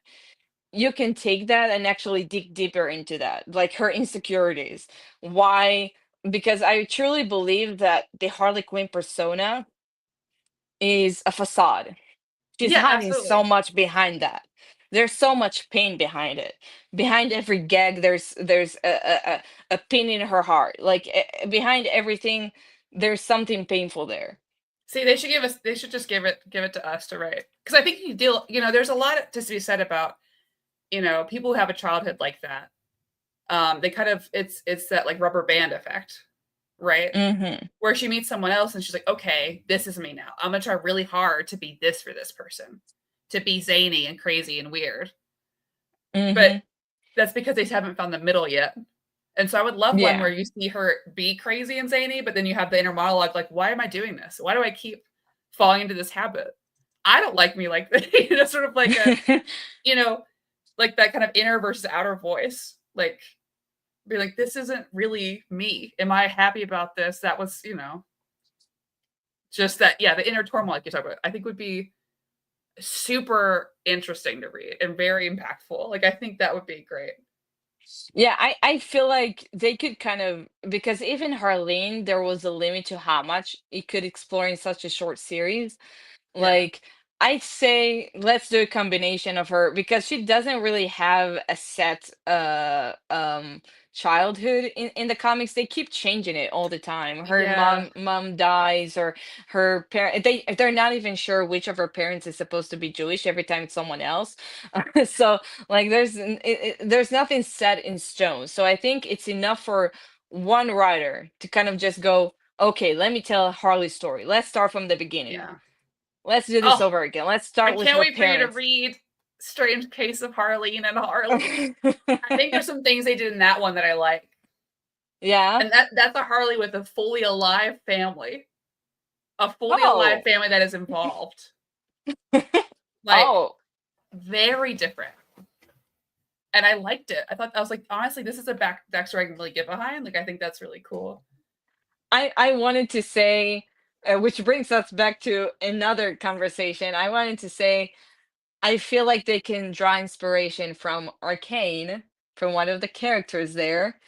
you can take that and actually dig deeper into that, like her insecurities. Why? Because I truly believe that the Harley Quinn persona is a facade. She's Yeah, hiding so absolutely. much behind that. There's so much pain behind it. Behind every gag, there's a pain in her heart. Like, behind everything, there's something painful there. See, they should just give it to us to write. Because I think there's a lot to be said about, people who have a childhood like that. They kind of, it's that like rubber band effect, right? Mm-hmm. Where she meets someone else and she's like, okay, this is me now. I'm gonna try really hard to be this for this person, to be zany and crazy and weird. But Mm-hmm. that's because they haven't found the middle yet. And so I would love one Yeah. where you see her be crazy and zany, but then you have the inner monologue, like, why am I doing this? Why do I keep falling into this habit? I don't like me like this. Sort of like you know, like that kind of inner versus outer voice. Like, be like, this isn't really me. Am I happy about this? That was, just that, yeah, the inner turmoil like you talk about, I think would be super interesting to read and very impactful. Like, I think that would be great. Yeah, I feel like they could kind of, because even Harleen, there was a limit to how much it could explore in such a short series. Yeah. Like, I'd say let's do a combination of her, because she doesn't really have a set childhood in the comics. They keep changing it all the time. Her Yeah. mom dies, or her parent, they're not even sure which of her parents is supposed to be Jewish every time it's someone else. So, like, there's nothing set in stone. So I think it's enough for one writer to kind of just go, okay, let me tell Harley's story. Let's start from the beginning. Yeah. Let's do this Oh, over again. Let's I start with can't her wait for you to parents. read Strange Case of Harleen and Harley. I think there's some things they did in that one that I like. Yeah. And that's a Harley with a fully alive family. A fully alive Oh. family that is involved. Like, Oh. very different. And I liked it. I was like, honestly, this is a backstory I can really get behind. Like, I think that's really cool. I wanted to say, which brings us back to another conversation. I wanted to say, I feel like they can draw inspiration from Arcane, from one of the characters there.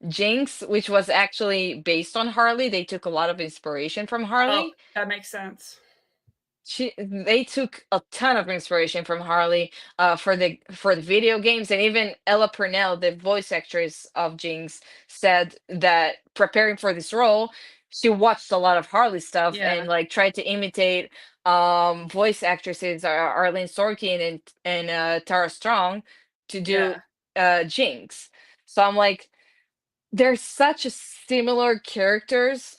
Jinx, which was actually based on Harley. They took a lot of inspiration from Oh, Harley. that makes sense. they took a ton of inspiration from Harley for the video games, and even Ella Purnell, the voice actress of Jinx, said that preparing for this role, she watched a lot of Harley stuff and Yeah. like tried to imitate voice actresses Arlene Sorkin and Tara Strong to do Yeah. Jinx. So I'm like, they're such a similar characters.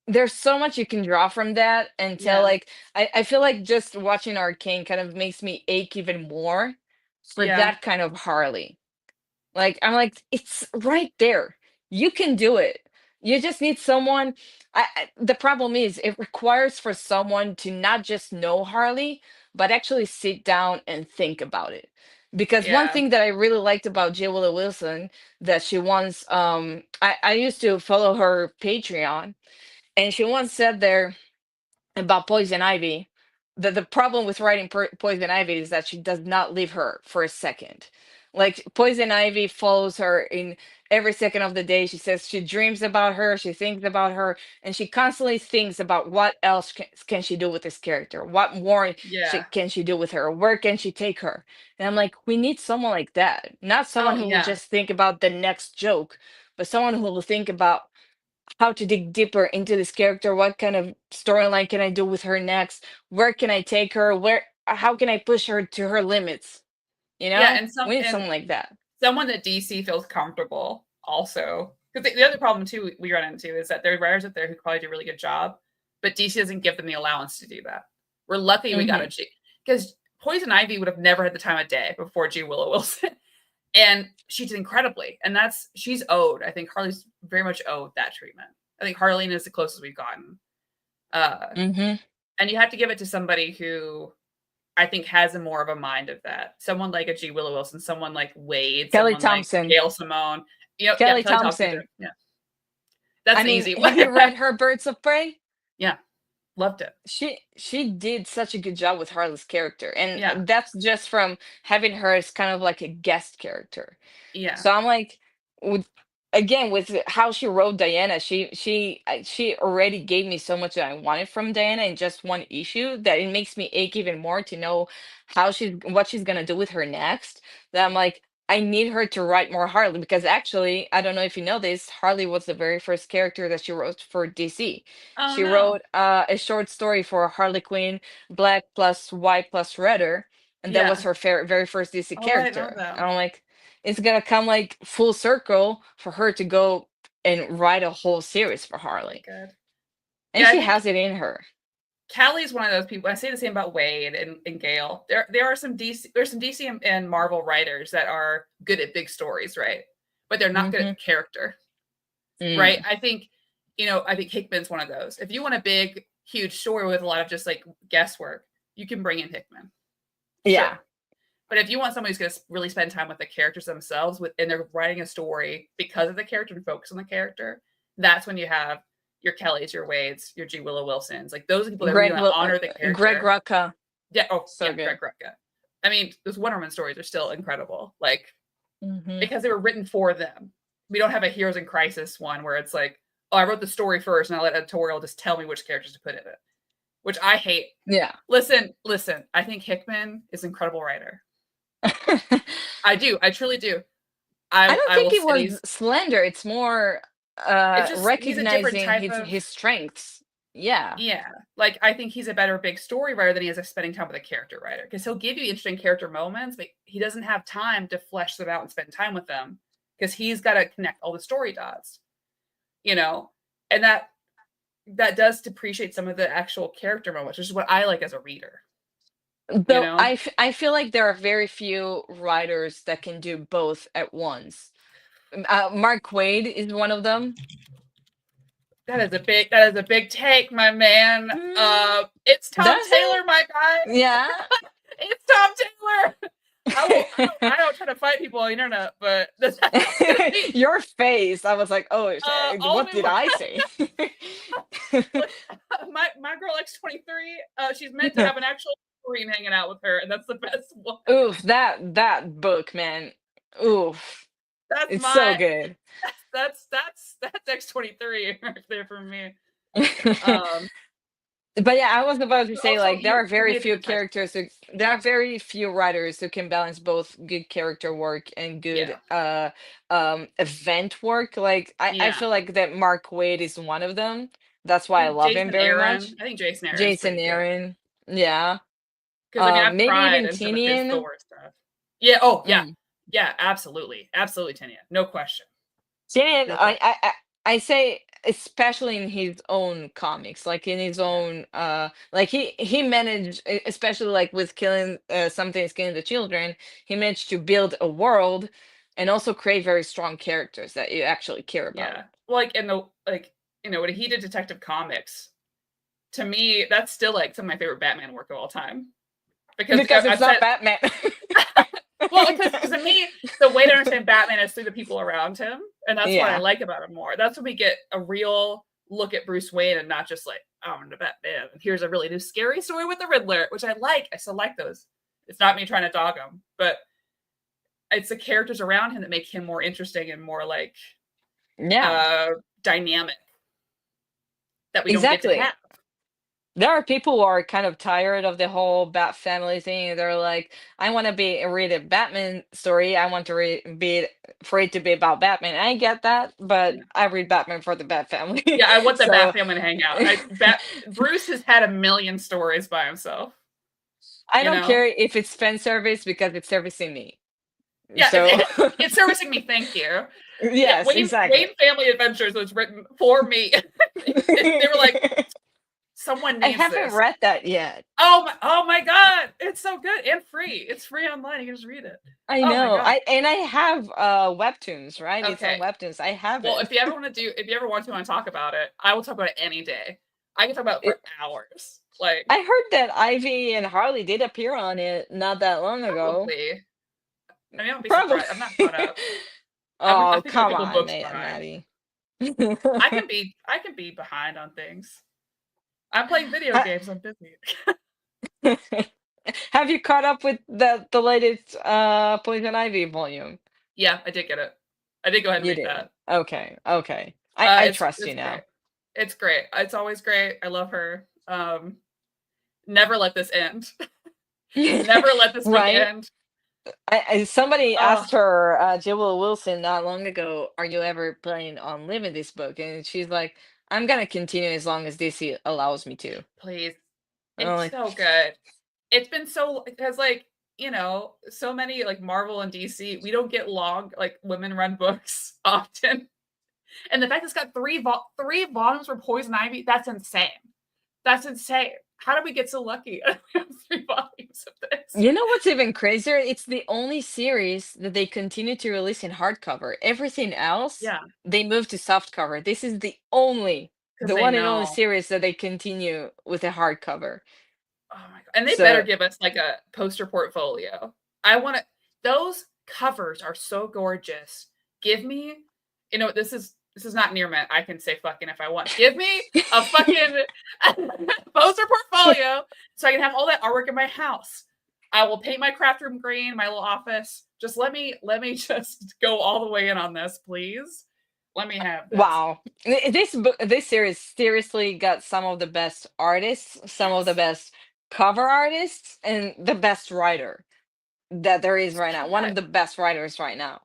There's so much you can draw from that and tell, Yeah. like, I feel like just watching Arcane kind of makes me ache even more for Yeah. that kind of Harley. Like, I'm like, it's right there. You can do it. You just need someone. The problem is, it requires for someone to not just know Harley, but actually sit down and think about it. Because one Yeah. thing that I really liked about J. Willow Wilson, that she once, I used to follow her Patreon, and she once said there about Poison Ivy. The problem with writing Poison Ivy is that she does not leave her for a second. Like, Poison Ivy follows her in every second of the day. She says she dreams about her, she thinks about her, and she constantly thinks about what else can she do with this character? What more Yeah. can she do with her? Where can she take her? And I'm like, we need someone like that, not someone Oh who will yeah. just think about the next joke, but someone who will think about how to dig deeper into this character. What kind of storyline can I do with her next? Where can I take her? How can I push her to her limits? Yeah, and We need someone like that. someone that DC feels comfortable also. Because the other problem too we run into is that there are writers out there who probably do a really good job, but DC doesn't give them the allowance to do that. We're lucky we got a Hmm. G, because Poison Ivy would have never had the time of day before G Willow Wilson. And she did incredibly. And she's owed. I think Harley's very much owed that treatment. I think Harleen is the closest we've gotten. Uh, Hmm. and you have to give it to somebody who I think has a more of a mind of that. Someone like a G Willow Wilson, someone like Wade, Kelly someone like Thompson. Gail Simone. Yeah, Kelly Kelly Thompson. Thompson. Yeah, that's I the mean, easy one. have you read her Birds of Prey? Yeah, loved it. She did such a good job with Harley's character, Yeah, and that's just from having her as kind of like a guest character. yeah. So I'm like, with again with how she wrote Diana, she already gave me so much that I wanted from Diana in just one issue, that it makes me ache even more to know what she's gonna do with her next. That I'm like, I need her to write more Harley, because actually, I don't know if you know this, Harley was the very first character that she wrote for DC. Oh She no. wrote a short story for Harley Quinn, Black plus White plus Redder, and that was Yeah. her very first DC Oh, I didn't know character. that. And I'm like, it's gonna come like full circle for her to go and write a whole series for Oh my Harley, god. and Yeah, I she think has it in her. Callie's one of those people. I say the same about Wade and Gail. There are some DC, there's some DC and Marvel writers that are good at big stories, right? But they're not good at Hmm. the character, right? Mm. I think Hickman's one of those. If you want a big, huge story with a lot of just like guesswork, you can bring in Hickman, Yeah. sure. But if you want somebody who's going to really spend time with the characters themselves, and they're writing a story because of the character and focus on the character, that's when you have your Kellys, your Wades, your G Willow Wilsons. Like those are people that really want to honor the Greg character. Rucka, Yeah. Oh, so yeah. good. Greg Rucka. I mean, those Wonder Woman stories are still incredible. Like, Hmm. because they were written for them. We don't have a Heroes in Crisis one where it's like, oh, I wrote the story first and I let editorial just tell me which characters to put in it, which I hate. Yeah. Listen. I think Hickman is an incredible writer. I do. I truly do. I don't I think will it say was slender. It's more it's just he's a different recognizing type his of, his strengths. Yeah. yeah. Like I think he's a better big story writer than he is a spending time with a character writer, because he'll give you interesting character moments, but he doesn't have time to flesh them out and spend time with them because he's got to connect all the story dots, you know, and that does depreciate some of the actual character moments, which is what I like as a reader, you Though know. I feel like there are very few writers that can do both at once. Mark Quaid is one of them. That is a big take, my man. Mm, It's Tom does it? Taylor, my guy. Yeah. It's Tom Taylor. I don't try to fight people on the internet, but that's gonna be Your face. I was like, oh, all of what me. did I say? Look, my girl X23. She's meant to have an actual screen hanging out with her, and that's the best one. Oof, that book, man. Oof, That's it's so my good. that's X23 right there for me. Um, But yeah, I was about to But say also, like there are you very made the few good choice. characters who there are very few writers who can balance both good character work and good Yeah. event work. Like I Yeah. feel like that Mark Waid is one of them. That's why I love him Jason very Aaron. much. I think Jason Aaron's Jason pretty good. Aaron. Yeah. Because I mean, I've Maybe cried even in some of his Tinian. Thor stuff. Yeah. Oh, yeah. Mm. Yeah. Absolutely. Absolutely, Tanya. No question. Tinian, No question. I say especially in his own comics, like in his Yeah. own like he managed especially like with killing something is killing the children, he managed to build a world and also create very strong characters that you actually care about. Yeah. Well, like in the when he did Detective Comics, to me, that's still like some of my favorite Batman work of all time. Because Because it's I've not said, Batman. well, because to me, the way to understand Batman is through the people around him, and that's what I Yeah. like about him more. That's when we get a real look at Bruce Wayne, and not just like, oh, I'm the Batman. And here's a really new scary story with the Riddler, which I like. I still like those. It's not me trying to dog him, but it's the characters around him that make him more interesting and more like Yeah, uh dynamic that we don't get to exactly. have. There are people who are kind of tired of the whole Bat family thing. They're like, I want to read a Batman story. I want to be for it to be about Batman. I get that, but Yeah. I read Batman for the Bat family. Yeah, I want the Bat So family to hang out. Bruce has had a million stories by himself, I you don't know? care if it's fan service because it's servicing me. Yeah, So it's servicing me, thank you. Yeah, yes, exactly. Wayne Family Adventures was written for me. They were like, someone I needs haven't this. read that yet. Oh my god, it's so good and free. It's free online. You can just read it. I Oh my know. god. I have webtoons, right? It's on Okay. webtoons. I have Well, it. if you ever want to talk about it, I will talk about it any day. I can talk about it for It hours. Like, I heard that Ivy and Harley did appear on it not that long ago. probably. I mean, I don't be Probably. surprised. I'm not caught up. I Oh, think I'm a come couple on, books behind. Maddie. I can be behind on things. I'm playing video Ha- games. I'm busy. Have you caught up with the latest Poison Ivy volume? Yeah, I did get it. I did go ahead and You read did. that. Okay, okay. I trust you It's great. now. It's great. It's always great. I love her. Never let this end. Never let this book Right? end. Somebody Oh, asked her, Jewel Wilson, not long ago, "Are you ever planning on living this book?" And she's like, "I'm gonna continue as long as DC allows me to." please. And I'm It's like, so good. It's been so because like, so many like Marvel and DC, we don't get long like women run books often. And the fact it's got three volumes for Poison Ivy, that's insane. That's insane. How did we get so lucky? We have 3 volumes of this. you know what's even crazier? It's the only series that they continue to release in hardcover. Everything else, Yeah, they moved to softcover. This is because the they one and only know. series that they continue with a hardcover. Oh my god. And they better So give us like a poster portfolio. I want to those covers are so gorgeous. Give me, this is not near mint. I can say fucking if I want. Give me a fucking poster portfolio so I can have all that artwork in my house. I will paint my craft room green, my little office. Just let me just go all the way in on this, please. Let me have this. wow, this series seriously got some of the best artists, some of the Yes. best cover artists, and the best writer that there is right now. One of God. the best writers right now.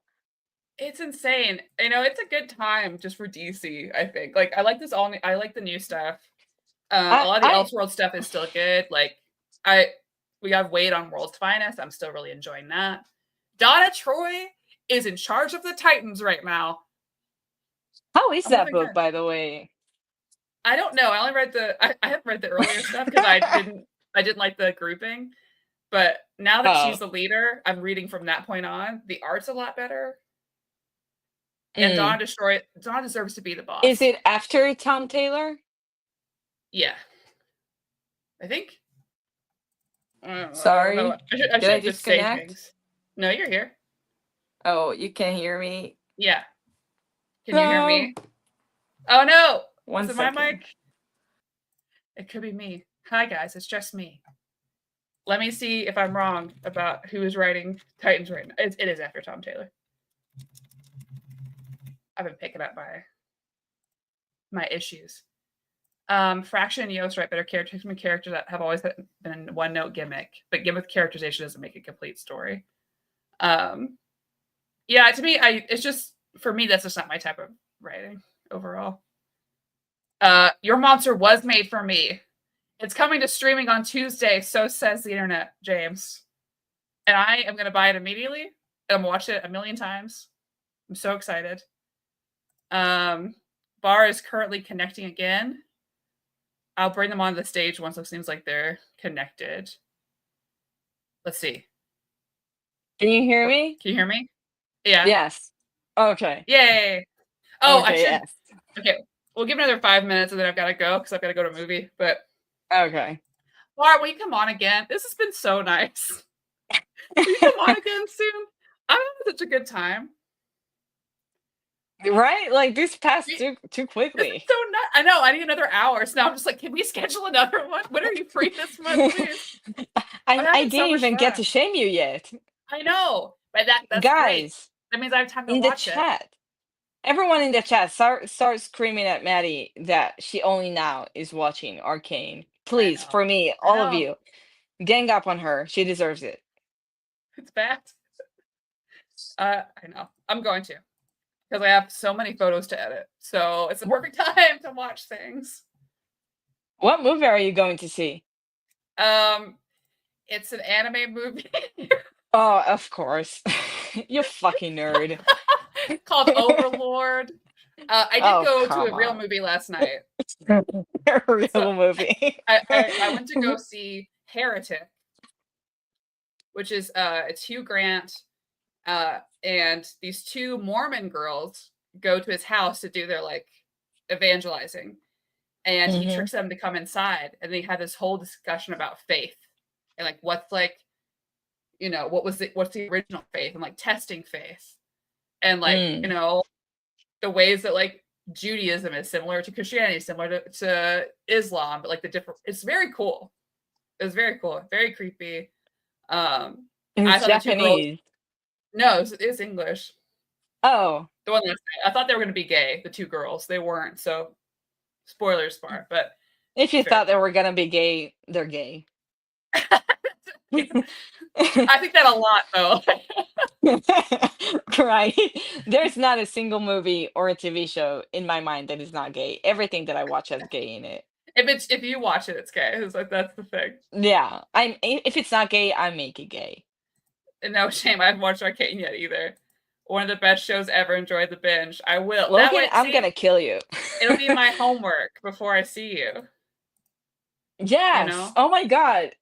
It's insane. It's a good time just for DC, I think. Like I like the new stuff. A I lot of the I Elseworld stuff is still good. Like I we have Wade on World's Finest. I'm still really enjoying that. Donna Troy is in charge of the Titans right now. How is I'm that living book, good. by the way? I don't know. I only read I haven't read the earlier stuff because I didn't like the grouping. But now that she's Oh. the leader, I'm reading from that point on. The art's a lot better. And Mm. Dawn deserves to be the Is boss. it after Tom Taylor? Yeah. I think. I don't know. Sorry, I did I should just say disconnect? things. No, you're here. Oh, you can hear me? Yeah. Can you hear Hello? me? Oh no! One Is it my second. mic? It could be me. Hi guys, it's just me. Let me see if I'm wrong about who is writing Titans right now. It is after Tom Taylor. I've been picking up my issues. Fraction and Yost write better characters from characters that have always been one note gimmick, but gimmick characterization doesn't make a complete story. Yeah, to me, it's just for me that's just not my type of writing overall. Your Monster was made for me. It's coming to streaming on Tuesday, so says the internet, James. And I am going to buy it immediately. And I'm going to watch it a million times. I'm so excited. Bar is currently connecting again. I'll bring them on the stage once it seems like they're connected. Let's see. Can you hear me? Can you hear me? Yeah. Yes. Okay. Yay. Oh, okay, I should. Yes. Okay. We'll give another 5 minutes and then I've got to go because I've got to go to a movie. But Okay. Bar, will you come on again? This has been so nice. Will you come on again soon? I'm having such a good time. Right? Like this passed too quickly. So I know. I need another hour. So now I'm just like, can we schedule another one? When are you free this month, please? I didn't even get to shame you yet. I know, but that's Guys, great. That means I have time to in the watch it. chat, everyone in the chat start screaming at Maddie that she only now is watching Arcane. Please, for me, all of you, gang up on her. She deserves it. It's bad. I know. I'm going to. Because I have so many photos to edit. So it's the perfect time to watch things. What movie are you going to see? It's an anime movie. Oh, of course. You fucking nerd. Called Overlord. I did go to a real movie last night. A real movie. I went to go see Heretic, which is it's Hugh Grant, and these two Mormon girls go to his house to do their like evangelizing, and he tricks them to come inside, and they have this whole discussion about faith and like what's like, what's the original faith and like testing faith and like the ways that like Judaism is similar to Christianity, similar to Islam, but like the different. It's very cool. It was very cool, very creepy. It's Japanese. No, it's English. Oh. The one last night. I thought they were going to be gay, the two girls. They weren't, so spoilers, Spar. But if you thought they were going to be gay, they're gay. I think that a lot, though. Right. There's not a single movie or a TV show in my mind that is not gay. Everything that I watch has gay in it. If you watch it, it's gay. It's like that's the thing. Yeah. If it's not gay, I make it gay. And no shame, I haven't watched Arcane yet either. One of the best shows ever. Enjoyed the binge. I will. Logan, I'm gonna kill you. It'll be my homework before I see you. Yes. Oh my god.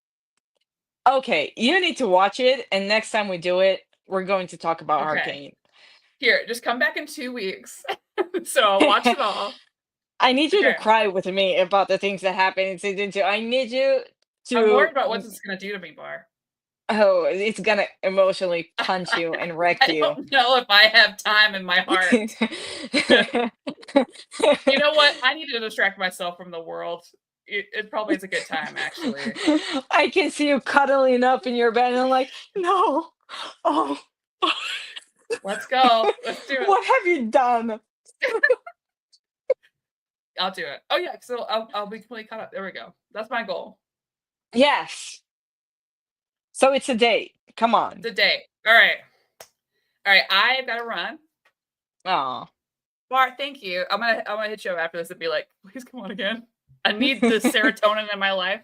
Okay, you need to watch it, and next time we do it, we're going to talk about Arcane. Here, just come back in 2 weeks. So I'll watch it all. I need you to cry with me about the things that happen in season 2. I need you to. I'm worried about what this is gonna do to me, Bar. Oh, it's gonna emotionally punch you and wreck you. I don't know if I have time in my heart. You know what? I need to distract myself from the world. It probably is a good time, actually. I can see you cuddling up in your bed, and I'm like, no. Oh. Let's go. Let's do it. What have you done? I'll do it. Oh yeah, so I'll be completely caught up. There we go. That's my goal. Yes. So it's a date. Come on. It's a date. All right. I've got to run. Oh. Bart, thank you. I'm gonna hit you up after this and be like, please come on again. I need the serotonin in my life.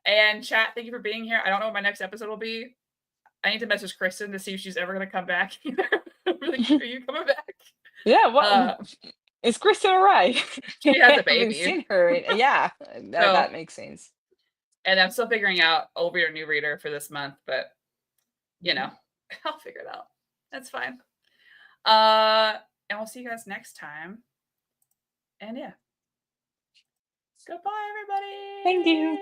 And chat, thank you for being here. I don't know what my next episode will be. I need to message Kristan to see if she's ever gonna come back either. Like, are you coming back? Yeah, well, is Kristan alright? She has a baby. I haven't seen her. Yeah, that makes sense. And I'm still figuring out old reader, new reader for this month, but I'll figure it out. That's fine. And we'll see you guys next time. And yeah. Goodbye, everybody. Thank you.